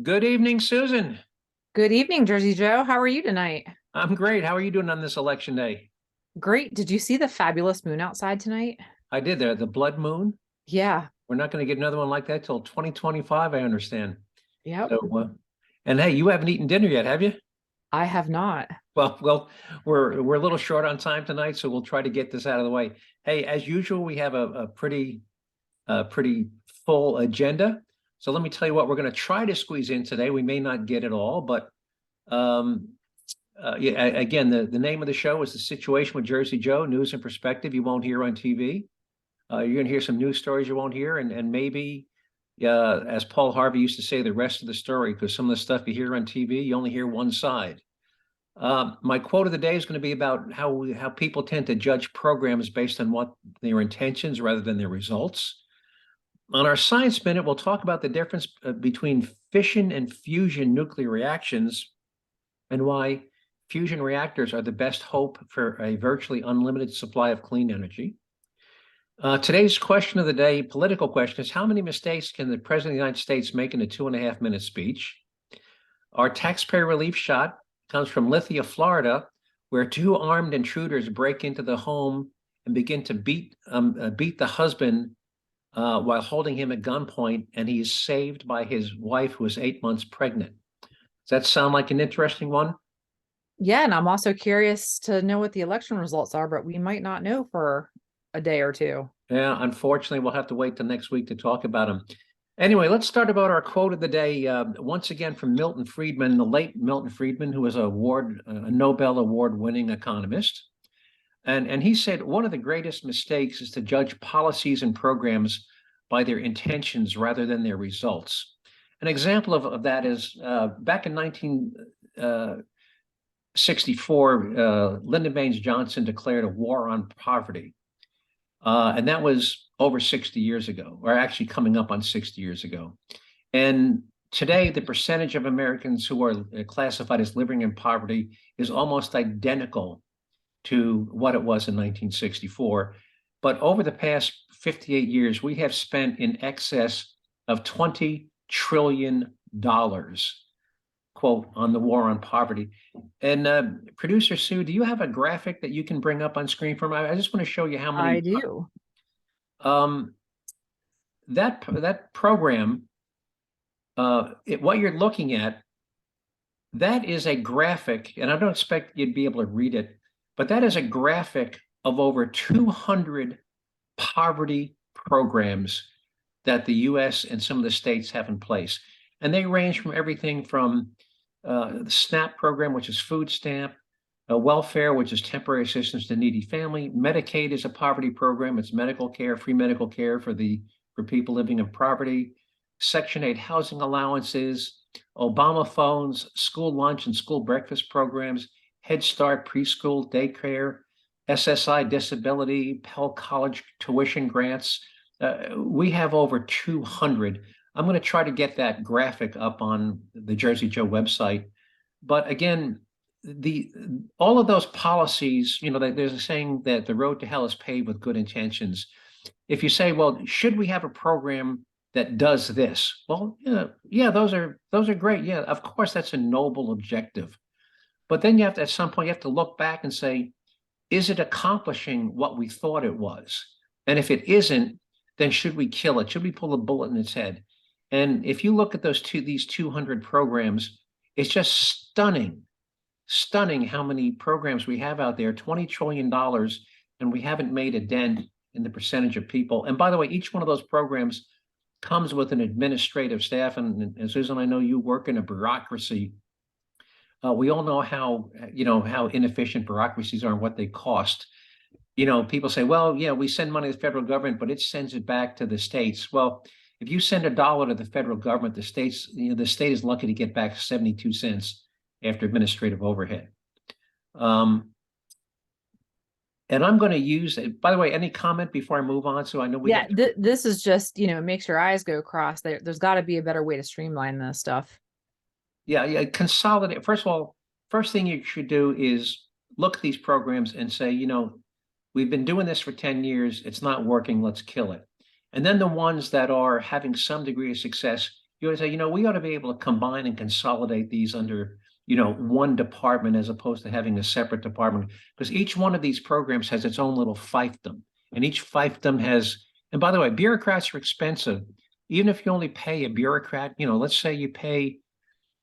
Good evening, Susan. Good evening, Jersey Joe. How are you tonight? I'm great. How are you doing on this election day? Great. Did you see the fabulous moon outside tonight? I did the blood moon. Yeah. We're not going to get another one like that till 2025, I understand. Yep. So, and hey, you haven't eaten dinner yet, have you? I have not. Well, we're a little short on time tonight, so we'll try to get this out of the way. Hey, as usual, we have a pretty full agenda. So let me tell you what we're going to try to squeeze in today. We may not get it all, but um, yeah, again, the name of the show is The Situation with Jerzee Joe, news and perspective you won't hear on TV. You're going to hear some news stories you won't hear, and maybe, as Paul Harvey used to say, the rest of the story, because some of the stuff you hear on TV, you only hear one side. My quote of the day is going to be about how people tend to judge programs based on what their intentions rather than their results. On our Science Minute, we'll talk about the difference between fission and fusion nuclear reactions and why fusion reactors are the best hope for a virtually unlimited supply of clean energy. Today's question of the day, political question, is how many mistakes can the President of the United States make in a 2.5 minute speech? Our taxpayer relief shot comes from Lithia, Florida, where two armed intruders break into the home and begin to beat the husband while holding him at gunpoint, and he is saved by his wife, who is 8 months pregnant. Does that sound like an interesting one? Yeah, and I'm also curious to know what the election results are, but we might not know for a day or two. Yeah, unfortunately, we'll have to wait till next week to talk about them. Anyway, let's start about our quote of the day. Once again from Milton Friedman, the late Milton Friedman, who was a Nobel Award-winning economist. And he said, one of the greatest mistakes is to judge policies and programs by their intentions rather than their results. An example of that is back in 1964, Lyndon Baines Johnson declared a war on poverty. And that was over 60 years ago, or actually coming up on 60 years ago. And today, the percentage of Americans who are classified as living in poverty is almost identical to what it was in 1964. But over the past 58 years, we have spent in excess of $20 trillion, quote, on the war on poverty. And producer Sue, do you have a graphic that you can bring up on screen for me? I just want to show you how I many. do. Um, that program, what you're looking at, that is a graphic, and I don't expect you'd be able to read it, but that is a graphic of over 200 poverty programs that the U.S. and some of the states have in place. And they range from everything from the SNAP program, which is food stamp, welfare, which is temporary assistance to needy family. Medicaid is a poverty program. It's medical care, free medical care for people living in poverty. Section 8 housing allowances, Obama phones, school lunch and school breakfast programs, Head Start preschool daycare, SSI disability, Pell College tuition grants. We have over 200. I'm going to try to get that graphic up on the Jerzee Joe website. But again, the all of those policies, there's a saying that the road to hell is paved with good intentions. If you say, well, should we have a program that does this? Well, yeah, those are great. Yeah, of course, that's a noble objective. But then you have to, at some point, you have to look back and say, is it accomplishing what we thought it was? And if it isn't, then should we kill it? Should we pull a bullet in its head? And if you look at these 200 programs, it's just stunning how many programs we have out there, $20 trillion, and we haven't made a dent in the percentage of people. And by the way, each one of those programs comes with an administrative staff. And Susan, I know you work in a bureaucracy. We all know how inefficient bureaucracies are and what they cost. People say, well, yeah, we send money to the federal government, but it sends it back to the states. Well, if you send $1 to the federal government, the state is lucky to get back 72 cents after administrative overhead. And I'm going to use it. By the way, any comment before I move on? So I know we Yeah, have. this is just, it makes your eyes go cross. There's got to be a better way to streamline this stuff. Yeah, consolidate. First of all, first thing you should do is look at these programs and say, we've been doing this for 10 years. It's not working. Let's kill it. And then the ones that are having some degree of success, you would say, we ought to be able to combine and consolidate these under, one department as opposed to having a separate department, because each one of these programs has its own little fiefdom, and each fiefdom has, and by the way, bureaucrats are expensive. Even if you only pay a bureaucrat, let's say you pay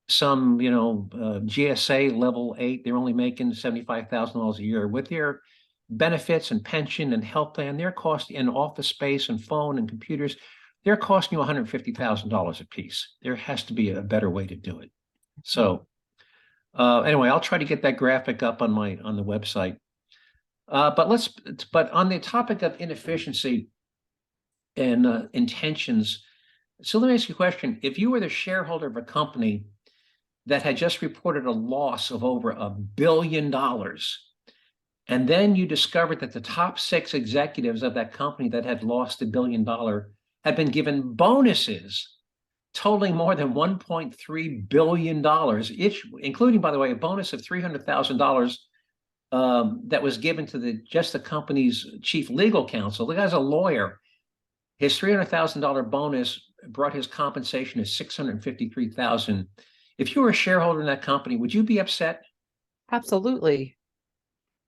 some, GSA level 8, they're only making $75,000 a year with their benefits and pension and health plan, their cost in office space and phone and computers, they're costing you $150,000 a piece. There has to be a better way to do it. So anyway, I'll try to get that graphic up on the website. But on the topic of inefficiency and intentions, so let me ask you a question. If you were the shareholder of a company that had just reported a loss of over $1 billion, and then you discovered that the top 6 executives of that company that had lost $1 billion had been given bonuses totaling more than $1.3 billion, each, including, by the way, a bonus of $300,000 that was given to just the company's chief legal counsel. The guy's a lawyer. His $300,000 bonus brought his compensation to $653,000. If you were a shareholder in that company, would you be upset? Absolutely.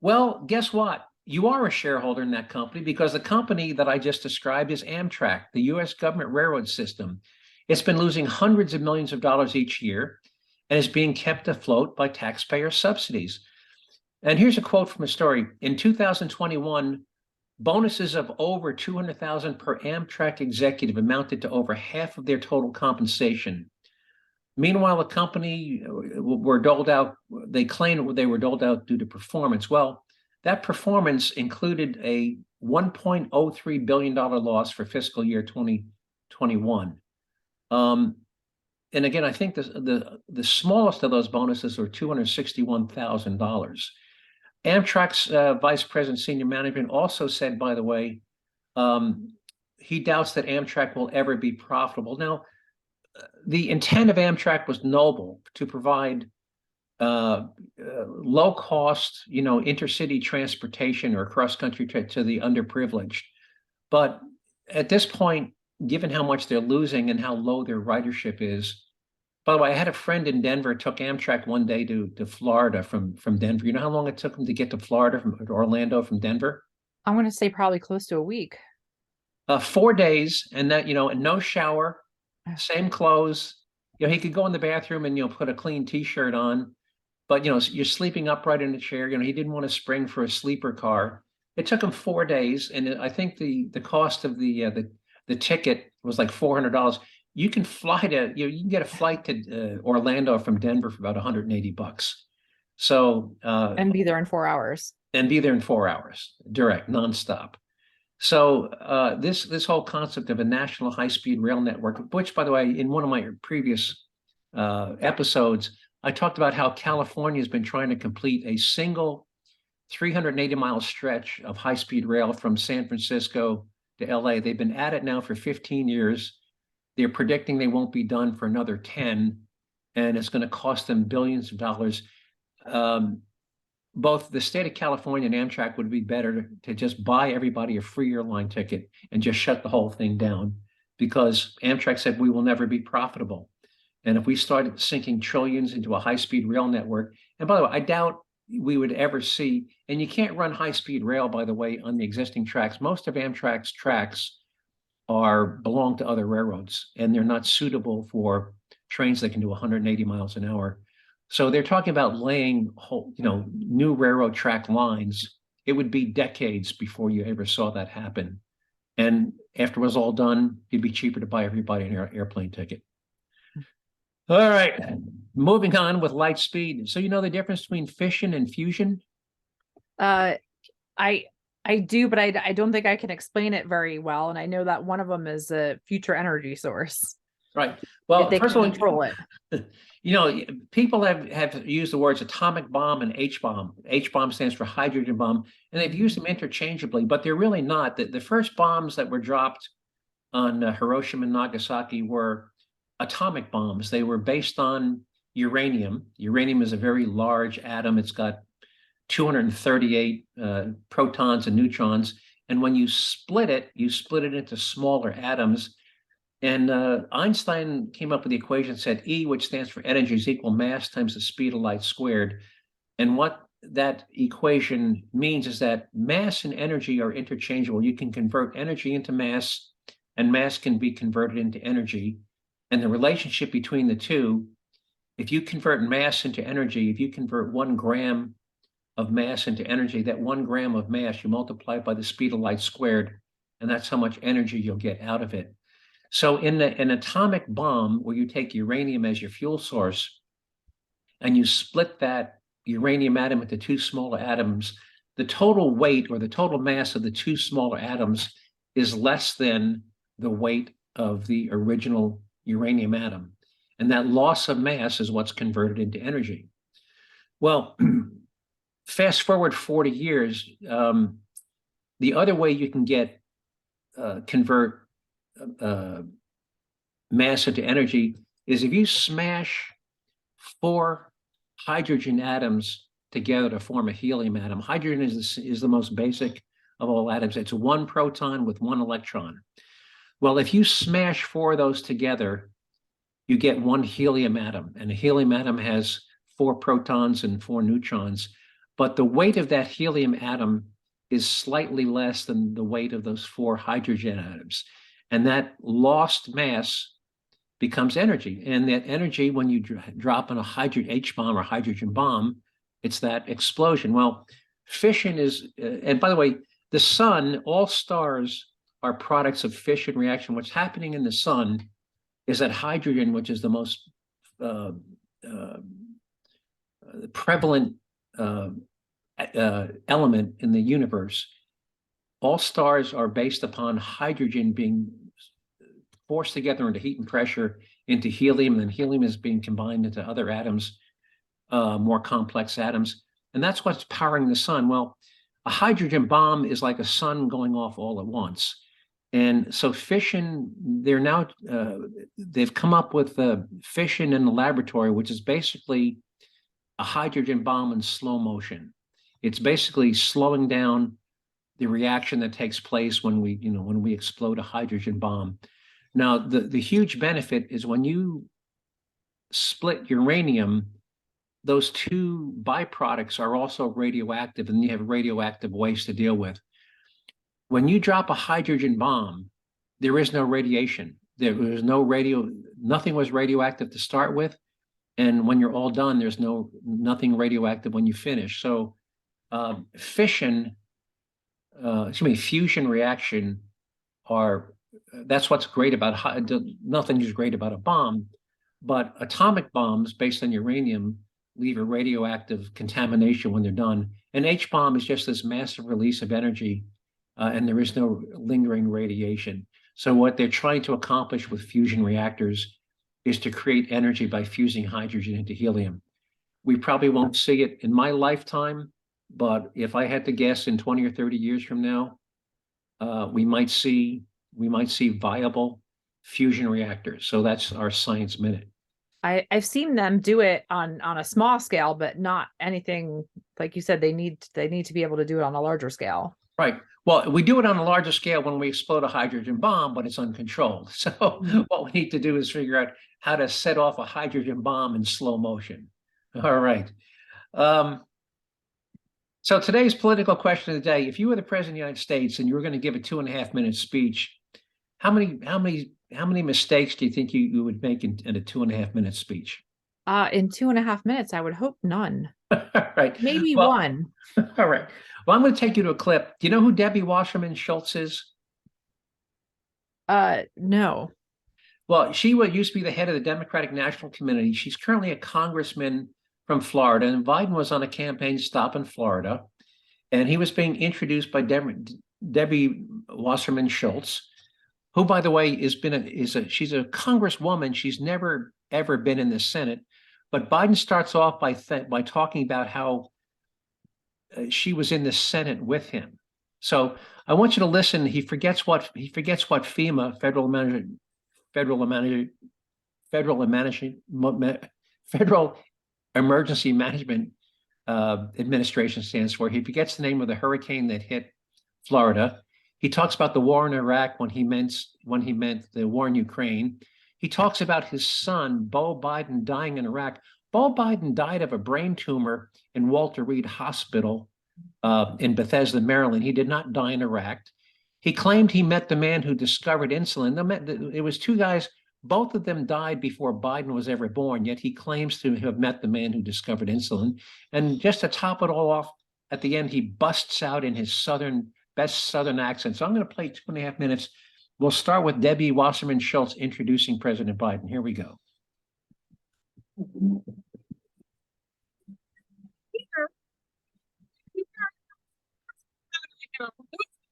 Well, guess what? You are a shareholder in that company, because the company that I just described is Amtrak, the U.S. government railroad system. It's been losing hundreds of millions of dollars each year and is being kept afloat by taxpayer subsidies. And here's a quote from a story. In 2021, bonuses of over $200,000 per Amtrak executive amounted to over half of their total compensation. Meanwhile, the company were doled out, they claimed they were doled out due to performance. Well, that performance included a $1.03 billion loss for fiscal year 2021. And again, I think the smallest of those bonuses were $261,000. Amtrak's vice president, senior management also said, by the way, he doubts that Amtrak will ever be profitable. Now, the intent of Amtrak was noble, to provide low cost, intercity transportation or cross country to the underprivileged. But at this point, given how much they're losing and how low their ridership is, by the way, I had a friend in Denver, took Amtrak one day to Florida from Denver. You know how long it took him to get to Florida from Orlando from Denver? I'm going to say probably close to a week. 4 days, and that, and no shower, same clothes. He could go in the bathroom and, put a clean t-shirt on, but, you're sleeping upright in a chair. He didn't want to spring for a sleeper car. It took him 4 days. And I think the cost of the ticket was like $400. You can fly to, you can get a flight to Orlando from Denver for about $180. So, and be there in 4 hours. And be there in 4 hours, direct, nonstop. So this whole concept of a national high-speed rail network, which, by the way, in one of my previous episodes, I talked about how California has been trying to complete a single 380-mile stretch of high-speed rail from San Francisco to LA. They've been at it now for 15 years. They're predicting they won't be done for another 10, and it's going to cost them billions of dollars. Both the state of California and Amtrak would be better to just buy everybody a free airline ticket and just shut the whole thing down, because Amtrak said we will never be profitable. And if we started sinking trillions into a high-speed rail network, and by the way, I doubt we would ever see, and you can't run high-speed rail, by the way, on the existing tracks. Most of Amtrak's tracks belong to other railroads, and they're not suitable for trains that can do 180 miles an hour. So they're talking about laying new railroad track lines. It would be decades before you ever saw that happen. And after it was all done, it'd be cheaper to buy everybody an airplane ticket. All right, moving on with light speed. So you know the difference between fission and fusion? I do, but I don't think I can explain it very well. And I know that one of them is a future energy source. Right. Well, they first can of all, control it. People have used the words atomic bomb and H-bomb. H-bomb stands for hydrogen bomb, and they've used them interchangeably, but they're really not. The first bombs that were dropped on Hiroshima and Nagasaki were atomic bombs. They were based on uranium. Uranium is a very large atom. It's got 238 protons and neutrons. And when you split it into smaller atoms. And Einstein came up with the equation, said E, which stands for energy, is equal mass times the speed of light squared. And what that equation means is that mass and energy are interchangeable. You can convert energy into mass, and mass can be converted into energy. And the relationship between the two, if you convert mass into energy, if you convert 1 gram of mass into energy, that 1 gram of mass, you multiply it by the speed of light squared, and that's how much energy you'll get out of it. So in an atomic bomb, where you take uranium as your fuel source, and you split that uranium atom into 2 smaller atoms, the total weight or the total mass of the 2 smaller atoms is less than the weight of the original uranium atom. And that loss of mass is what's converted into energy. Well, fast forward 40 years, the other way you can convert mass into energy is if you smash 4 hydrogen atoms together to form a helium atom. Hydrogen is the most basic of all atoms. It's 1 proton with 1 electron. Well, if you smash 4 of those together, you get 1 helium atom, and a helium atom has 4 protons and 4 neutrons. But the weight of that helium atom is slightly less than the weight of those 4 hydrogen atoms. And that lost mass becomes energy. And that energy, when you drop in a H-bomb or hydrogen bomb, it's that explosion. Well, fission is, and by the way, the sun, all stars are products of fission reaction. What's happening in the sun is that hydrogen, which is the most prevalent element in the universe, all stars are based upon hydrogen being forced together into heat and pressure into helium, and then helium is being combined into other atoms, more complex atoms, and that's what's powering the sun. Well, a hydrogen bomb is like a sun going off all at once. And so fission, they've come up with fission in the laboratory, which is basically a hydrogen bomb in slow motion. It's basically slowing down the reaction that takes place when we explode a hydrogen bomb. Now, the huge benefit is when you split uranium, those 2 byproducts are also radioactive, and you have radioactive waste to deal with. When you drop a hydrogen bomb, there is no radiation. There was nothing was radioactive to start with. And when you're all done, there's nothing radioactive when you finish. So fusion reaction that's what's great about, nothing is great about a bomb, but atomic bombs based on uranium leave a radioactive contamination when they're done. An H-bomb is just this massive release of energy, and there is no lingering radiation. So what they're trying to accomplish with fusion reactors is to create energy by fusing hydrogen into helium. We probably won't see it in my lifetime, but if I had to guess, in 20 or 30 years from now, we might see viable fusion reactors. So that's our Science Minute. I've seen them do it on a small scale, but not anything like you said. They need to be able to do it on a larger scale. Right. Well, we do it on a larger scale when we explode a hydrogen bomb, but it's uncontrolled. So what we need to do is figure out how to set off a hydrogen bomb in slow motion. All right. So today's political question of the day: if you were the president of the United States and you were going to give a 2.5-minute speech, how many mistakes do you think you would make in a 2.5-minute speech? In 2.5 minutes, I would hope none. Right. Maybe one. All right. Well, I'm going to take you to a clip. Do you know who Debbie Wasserman Schultz is? No. Well, she used to be the head of the Democratic National Committee. She's currently a congressman from Florida, and Biden was on a campaign stop in Florida, and he was being introduced by Debbie Wasserman Schultz, who, by the way, she's a congresswoman. She's never ever been in the Senate, but Biden starts off by talking about how she was in the Senate with him. So I want you to listen. He forgets what FEMA, Federal Emergency Management Administration stands for. He forgets the name of the hurricane that hit Florida. He talks about the war in Iraq when he meant the war in Ukraine. He talks about his son, Beau Biden, dying in Iraq. Beau Biden died of a brain tumor in Walter Reed Hospital in Bethesda, Maryland. He did not die in Iraq. He claimed he met the man who discovered insulin. It was two guys. Both of them died before Biden was ever born, yet he claims to have met the man who discovered insulin. And just to top it all off, at the end, he busts out in his best Southern accent. So I'm going to play 2.5 minutes. We'll start with Debbie Wasserman Schultz introducing President Biden. Here we go.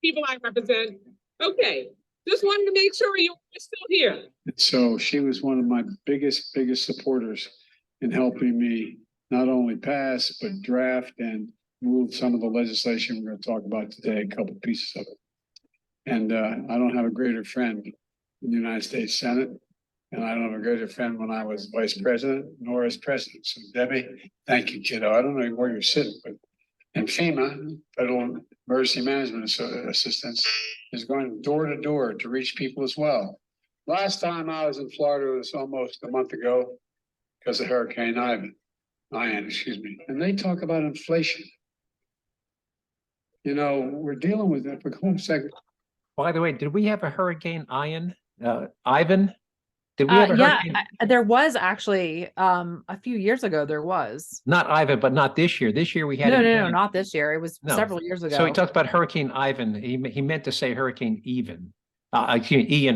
People I represent. Okay, just wanted to make sure you were still here. So she was one of my biggest supporters in helping me not only pass, but draft and move some of the legislation we're going to talk about today, a couple pieces of it. And I don't have a greater friend in the United States Senate, and I don't have a greater friend when I was vice president, nor as president. So Debbie, thank you, kiddo. I don't know where you're sitting, but and FEMA, Federal Emergency Management Assistance, is going door to door to reach people as well. Last time I was in Florida was almost a month ago because of Hurricane Ian, and they talk about inflation. You know, we're dealing with it for home second. By the way, did we have a Hurricane Ian? Ivan? Did we have a hurricane? There was actually a few years ago. There was Not Ivan, but not this year. This year we had no, not this year. It was several years ago. So he talked about Hurricane Ivan. He meant to say Hurricane Ian,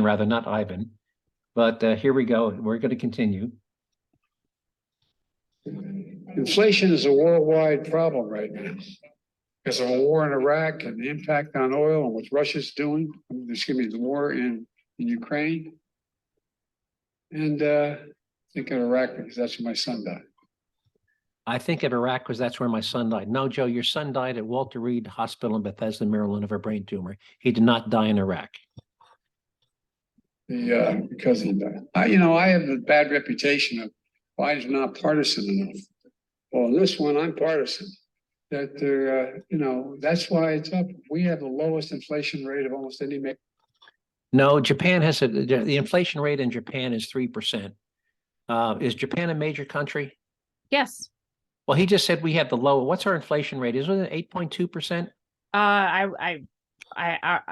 rather, not Ivan. But here we go. We're going to continue. Inflation is a worldwide problem right now because of a war in Iraq and the impact on oil and what Russia's doing. The war in Ukraine. And think of Iraq because that's where my son died. I think of Iraq because that's where my son died. No, Joe, your son died at Walter Reed Hospital in Bethesda, Maryland, of a brain tumor. He did not die in Iraq. Because he died. I have a bad reputation of Biden's not partisan enough. Well, this one, I'm partisan. That they're, that's why it's up. We have the lowest inflation rate of almost any. No, Japan has the inflation rate in Japan is 3%. Is Japan a major country? Yes. Well, he just said we have the low. What's our inflation rate? Isn't it 8.2%? I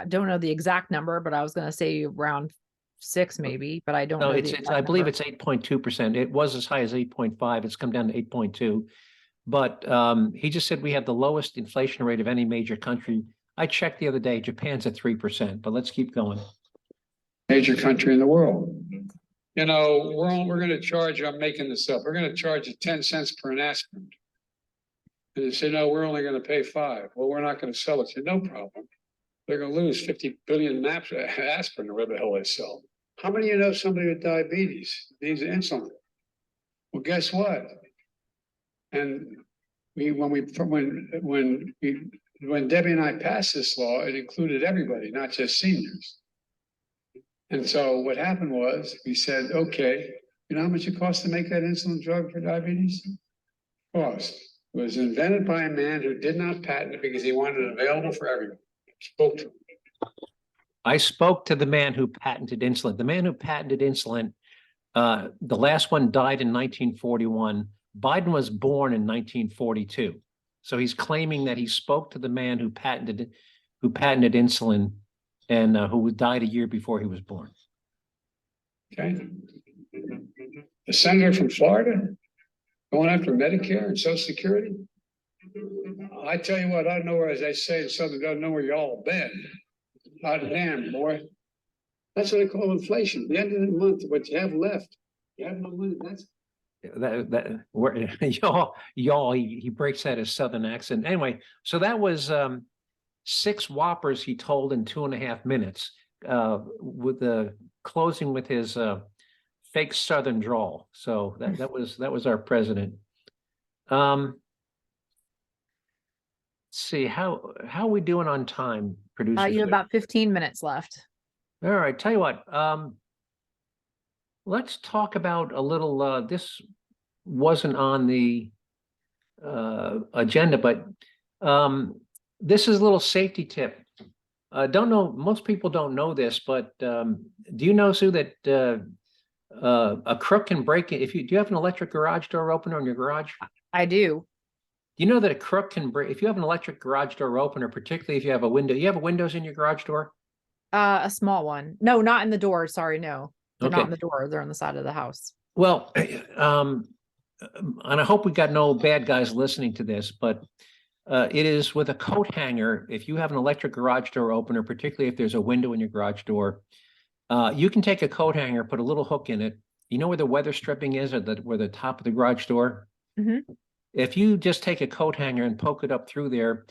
don't know the exact number, but I was going to say around 6 maybe, but I don't know. I believe it's 8.2%. It was as high as 8.5. It's come down to 8.2. But he just said we have the lowest inflation rate of any major country. I checked the other day. Japan's at 3%, but let's keep going. Major country in the world. We're going to charge, I'm making this up, we're going to charge you 10 cents per an aspirin. And they say, no, we're only going to pay 5. Well, we're not going to sell it. I said, no problem. They're going to lose 50 billion aspirin or whatever the hell they sell. How many of you know somebody with diabetes needs insulin? Well, guess what? And when Debbie and I passed this law, it included everybody, not just seniors. And so what happened was we said, okay, you know how much it costs to make that insulin drug for diabetes? Cost. It was invented by a man who did not patent it because he wanted it available for everyone. Spoke to him. I spoke to the man who patented insulin. The man who patented insulin, the last one died in 1941. Biden was born in 1942. So he's claiming that he spoke to the man who patented insulin and who died a year before he was born. Okay. The senator from Florida going after Medicare and Social Security. I tell you what, I don't know where, as they say in Southern, I don't know where y'all been. Hot damn, boy. That's what I call inflation. The end of the month, what you have left, you have no money. He breaks out his Southern accent. Anyway, so that was 6 whoppers he told in 2.5 minutes, with the closing with his fake Southern drawl. So that was our president. Let's see how are we doing on time, producer? You have about 15 minutes left. All right, tell you what. Let's talk about a little. This wasn't on the agenda, but this is a little safety tip. don't know, most people don't know this, but do you know, Sue, that a crook can break it? If you do you have an electric garage door opener in your garage? I do. Do you know that a crook can break if you have an electric garage door opener, particularly if you have a window? You have windows in your garage door? A small one. No, not in the door. Sorry, no. They're not Okay. in the door. They're on the side of the house. Well, and I hope we got no bad guys listening to this, but it is with a coat hanger. If you have an electric garage door opener, particularly if there's a window in your garage door, you can take a coat hanger, put a little hook in it. You know where the weather stripping is, or where the top of the garage door? Mhm. If you just take a coat hanger and poke it up through there,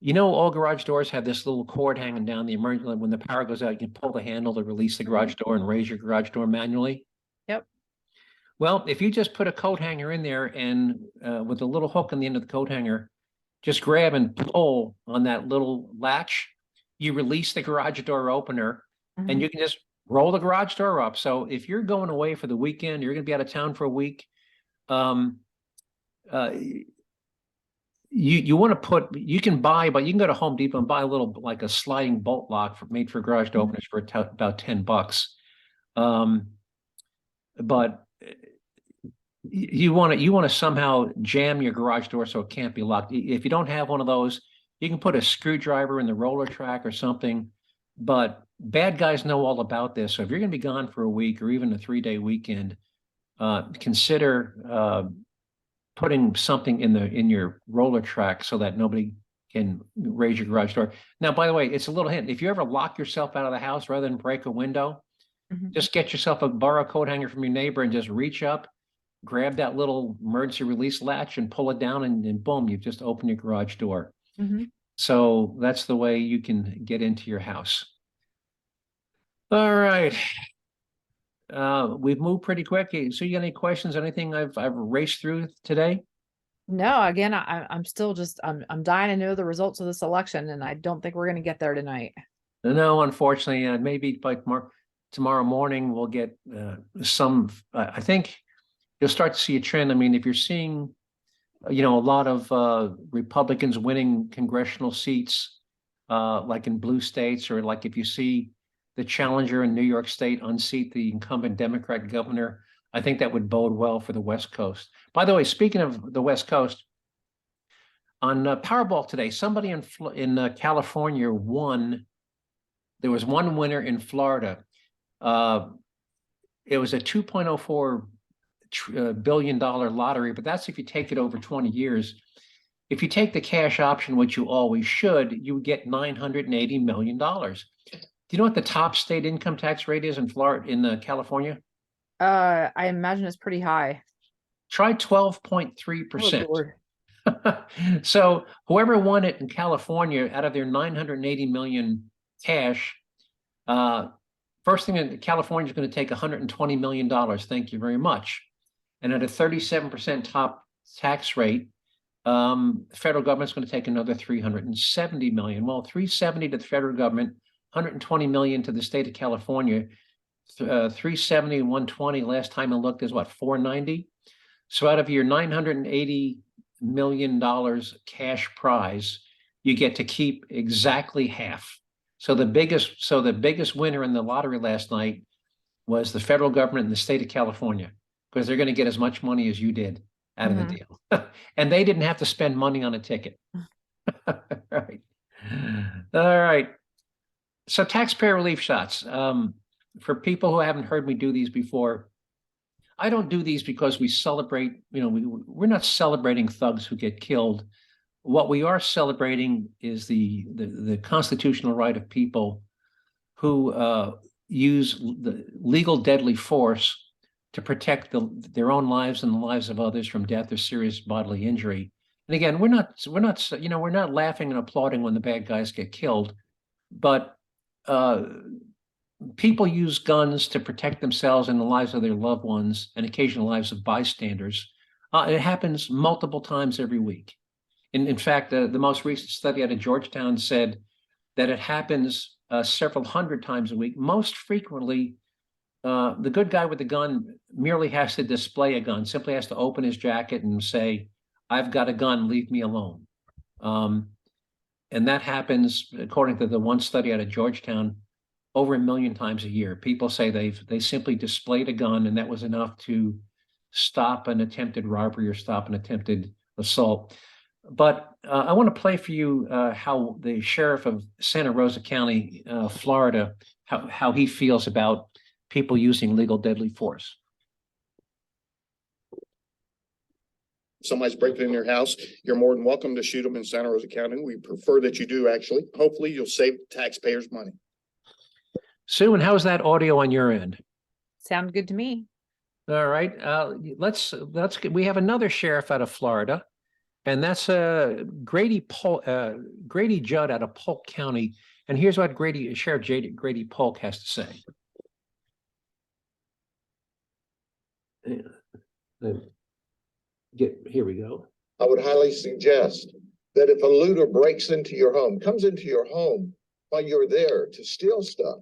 you know, all garage doors have this little cord hanging down the emergency. When the power goes out, you can pull the handle to release the garage door and raise your garage door manually. Yep. Well, if you just put a coat hanger in there and with a little hook on the end of the coat hanger, just grab and pull on that little latch, you release the garage door opener, and Mhm. you can just roll the garage door up. So if you're going away for the weekend, you're going to be out of town for a week, you want to put, you can buy, but you can go to Home Depot and buy a little, like a sliding bolt lock made for garage door openers for about $10. But you want to somehow jam your garage door so it can't be locked. If you don't have one of those, you can put a screwdriver in the roller track or something. But bad guys know all about this. So if you're going to be gone for a week or even a 3-day weekend, consider putting something in your roller track so that nobody can raise your garage door. Now, by the way, it's a little hint. If you ever lock yourself out of the house rather than break a window, Mhm. just get yourself a borrow coat hanger from your neighbor and just reach up, grab that little emergency release latch and pull it down, and boom, you've just opened your garage door. Mhm. So that's the way you can get into your house. All right. We've moved pretty quick. So you got any questions? Anything I've raced through today? No, again, I'm still just I'm dying to know the results of this election, and I don't think we're gonna get there tonight. No, unfortunately, maybe by tomorrow morning we'll get some. I think you'll start to see a trend. I mean, if you're seeing, a lot of Republicans winning congressional seats, like in blue states, or like if you see the challenger in New York State unseat the incumbent Democrat governor, I think that would bode well for the West Coast. By the way, speaking of the West Coast, on Powerball today, somebody in California won. There was one winner in Florida. It was a $2.04 billion lottery, but that's if you take it over 20 years. If you take the cash option, which you always should, you would get $980 million. Do you know what the top state income tax rate is in Florida, in California? I imagine it's pretty high. Try Oh, 12.3%. Lord. So whoever won it in California, out of their 980 million cash, first thing in California is going to take $120 million. Thank you very much. And at a 37% top tax rate, the federal government's going to take another 370 million. Well, 370 to the federal government, 120 million to the state of California, 370 and 120 last time I looked is what, 490? So out of your $980 million cash prize, you get to keep exactly half. So the biggest winner in the lottery last night was the federal government in the state of California, because they're going to get as much money as you did out of the deal. And they didn't have to spend money on a ticket. Right. All right. So taxpayer relief shots. For people who haven't heard me do these before, I don't do these because we celebrate, we're not celebrating thugs who get killed. What we are celebrating is the constitutional right of people who use the legal deadly force to protect their own lives and the lives of others from death or serious bodily injury. And again, we're not laughing and applauding when the bad guys get killed, but people use guns to protect themselves and the lives of their loved ones and occasional lives of bystanders. It happens multiple times every week. In fact, the most recent study out of Georgetown said that it happens several hundred times a week. Most frequently, the good guy with the gun merely has to display a gun, simply has to open his jacket and say, "I've got a gun, leave me alone." And that happens, according to the one study out of Georgetown, over 1 million times a year. People say they simply displayed a gun and that was enough to stop an attempted robbery or stop an attempted assault. But I want to play for you how the sheriff of Santa Rosa County, Florida, how he feels about people using legal deadly force. Somebody's breaking in your house, you're more than welcome to shoot them in Santa Rosa County. We prefer that you do, actually. Hopefully you'll save taxpayers money. Sue, and how's that audio on your end? Sound good to me. All right, we have another sheriff out of Florida, and that's Grady Judd out of Polk County. And here's what Sheriff Grady Polk has to say. Here we go. I would highly suggest that if a looter breaks into your home, comes into your home while you're there to steal stuff,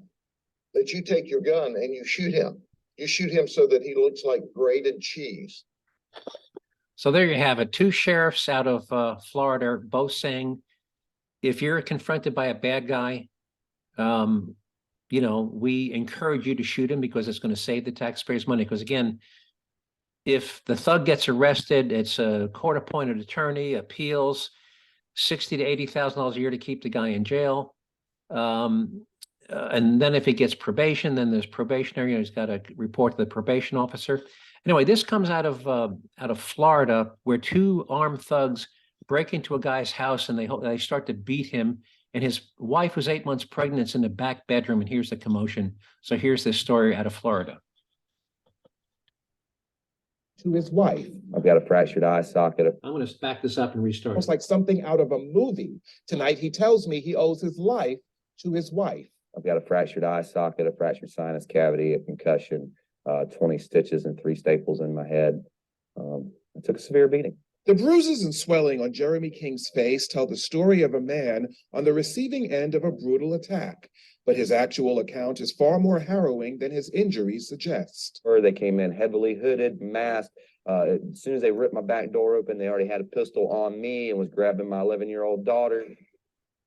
that you take your gun and you shoot him. You shoot him so that he looks like grated cheese. So there you have it. Two sheriffs out of Florida, both saying, if you're confronted by a bad guy, we encourage you to shoot him because it's going to save the taxpayers money. Because again, if the thug gets arrested, it's a court-appointed attorney, appeals, $60,000 to $80,000 a year to keep the guy in jail. And then if he gets probation, then there's probationary, he's got to report to the probation officer. Anyway, this comes out of Florida, where two armed thugs break into a guy's house and they start to beat him. And his wife, who's 8 months pregnant, is in the back bedroom, and here's the commotion. So here's this story out of Florida. To his wife. I've got a fractured eye socket. I'm going to back this up and restart. Almost like something out of a movie. Tonight, he tells me he owes his life to his wife. I've got a fractured eye socket, a fractured sinus cavity, a concussion, 20 stitches and 3 staples in my head. I took a severe beating. The bruises and swelling on Jeremy King's face tell the story of a man on the receiving end of a brutal attack. But his actual account is far more harrowing than his injuries suggest. They came in heavily hooded, masked. As soon as they ripped my back door open, they already had a pistol on me and was grabbing my 11-year-old daughter.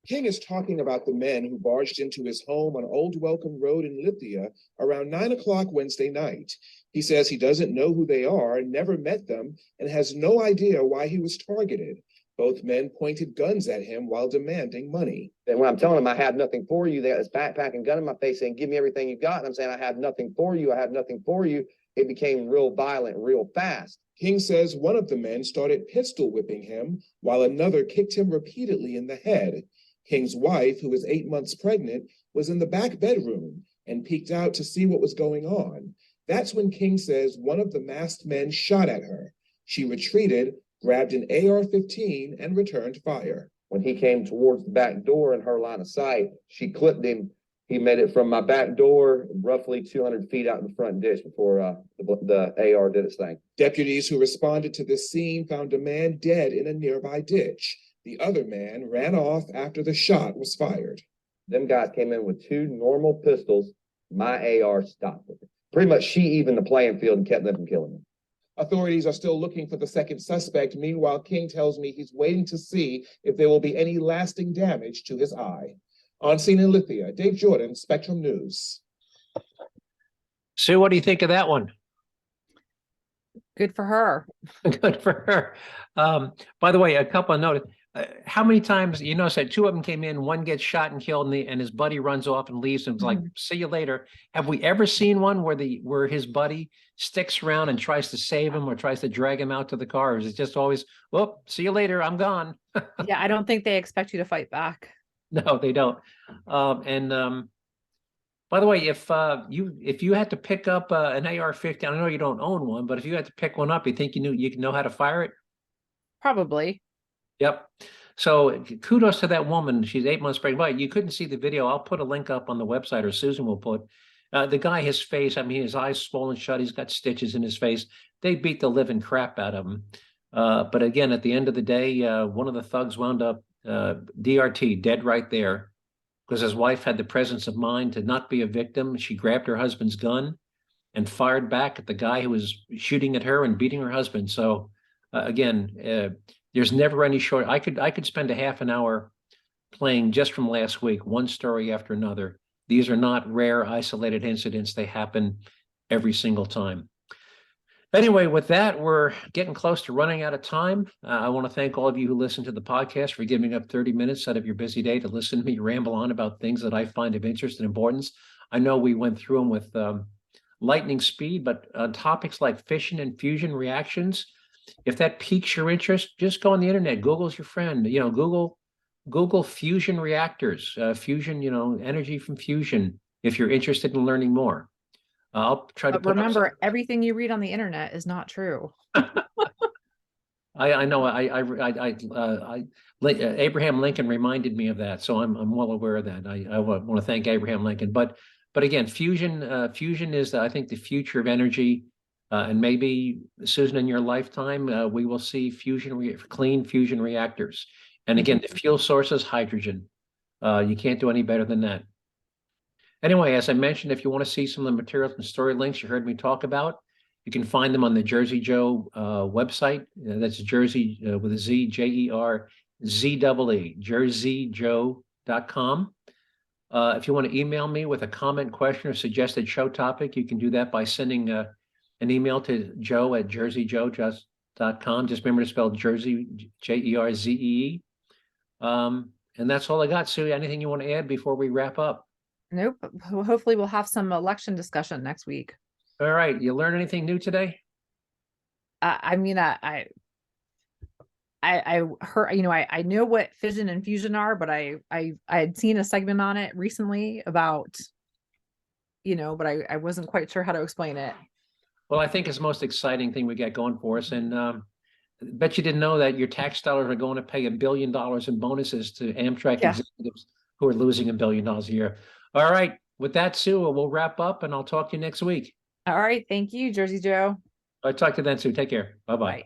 King is talking about the men who barged into his home on Old Welcome Road in Lithia around 9 o'clock Wednesday night. He says he doesn't know who they are, never met them, and has no idea why he was targeted. Both men pointed guns at him while demanding money. And when I'm telling them I have nothing for you, they got this backpack and gun in my face saying, give me everything you got. And I'm saying, I have nothing for you. I have nothing for you. It became real violent, real fast. King says one of the men started pistol whipping him while another kicked him repeatedly in the head. King's wife, who was 8 months pregnant, was in the back bedroom and peeked out to see what was going on. That's when King says one of the masked men shot at her. She retreated, grabbed an AR-15, and returned fire. When he came towards the back door in her line of sight, she clipped him. He made it from my back door roughly 200 feet out in the front ditch before the AR did its thing. Deputies who responded to this scene found a man dead in a nearby ditch. The other man ran off after the shot was fired. Them guys came in with 2 normal pistols. My AR stopped it. Pretty much she evened the playing field and kept them from killing me. Authorities are still looking for the second suspect. Meanwhile, King tells me he's waiting to see if there will be any lasting damage to his eye. On scene in Lithia, Dave Jordan, Spectrum News. Sue, what do you think of that one? Good for her. Good for her. By the way, a couple of notes. How many times, you notice that 2 of them came in, one gets shot and killed, and his buddy runs off and leaves and it's like, see you later. Have we ever seen one where his buddy sticks around and tries to save him or tries to drag him out to the car? Or is it just always, well, see you later, I'm gone? Yeah, I don't think they expect you to fight back. No, they don't. By the way, if you had to pick up an AR-15, I know you don't own one, but if you had to pick one up, you think you know how to fire it? Probably. Yep. So kudos to that woman. She's 8 months pregnant. But you couldn't see the video. I'll put a link up on the website, or Susan will put. The guy, his face, I mean, his eyes swollen shut. He's got stitches in his face. They beat the living crap out of him. But again, at the end of the day, one of the thugs wound up DRT, dead right there, because his wife had the presence of mind to not be a victim. She grabbed her husband's gun and fired back at the guy who was shooting at her and beating her husband. So again, there's never any short. I could spend a half an hour playing just from last week, one story after another. These are not rare, isolated incidents. They happen every single time. Anyway, with that, we're getting close to running out of time. I want to thank all of you who listen to the podcast for giving up 30 minutes out of your busy day to listen to me ramble on about things that I find of interest and importance. I know we went through them with lightning speed, but on topics like fission and fusion reactions, if that piques your interest, just go on the internet. Google's your friend. Google fusion reactors, fusion, energy from fusion, if you're interested in learning more. I'll try to But remember, everything you read on the internet is not true. I know. Abraham Lincoln reminded me of that, so I'm well aware of that. I want to thank Abraham Lincoln. But again, fusion is, I think, the future of energy, and maybe, Susan, in your lifetime, we will see clean fusion reactors. And again, the fuel source is hydrogen. You can't do any better than that. Anyway, as I mentioned, if you want to see some of the materials and story links you heard me talk about, you can find them on the Jerzee Joe website. That's Jerzee with a Z, JERZEE, JerzeeJoe.com. If you want to email me with a comment, question, or suggested show topic, you can do that by sending an email to joe@JerzeeJoe.com. Just remember to spell Jerzee, JERZEE. And that's all I got. Sue, anything you want to add before we wrap up? Nope. Hopefully we'll have some election discussion next week. All right. You learn anything new today? I heard, I know what fission and fusion are, but I had seen a segment on it recently about, but I wasn't quite sure how to explain it. Well, I think it's the most exciting thing we got going for us. And bet you didn't know that your tax dollars are going to pay $1 billion in bonuses to Amtrak executives who are losing $1 billion a year. All right. With that, Sue, we'll wrap up and I'll talk to you next week. All right. Thank you, Jerzee Joe. I'll talk to you then, Sue. Take care. Bye-bye. Bye.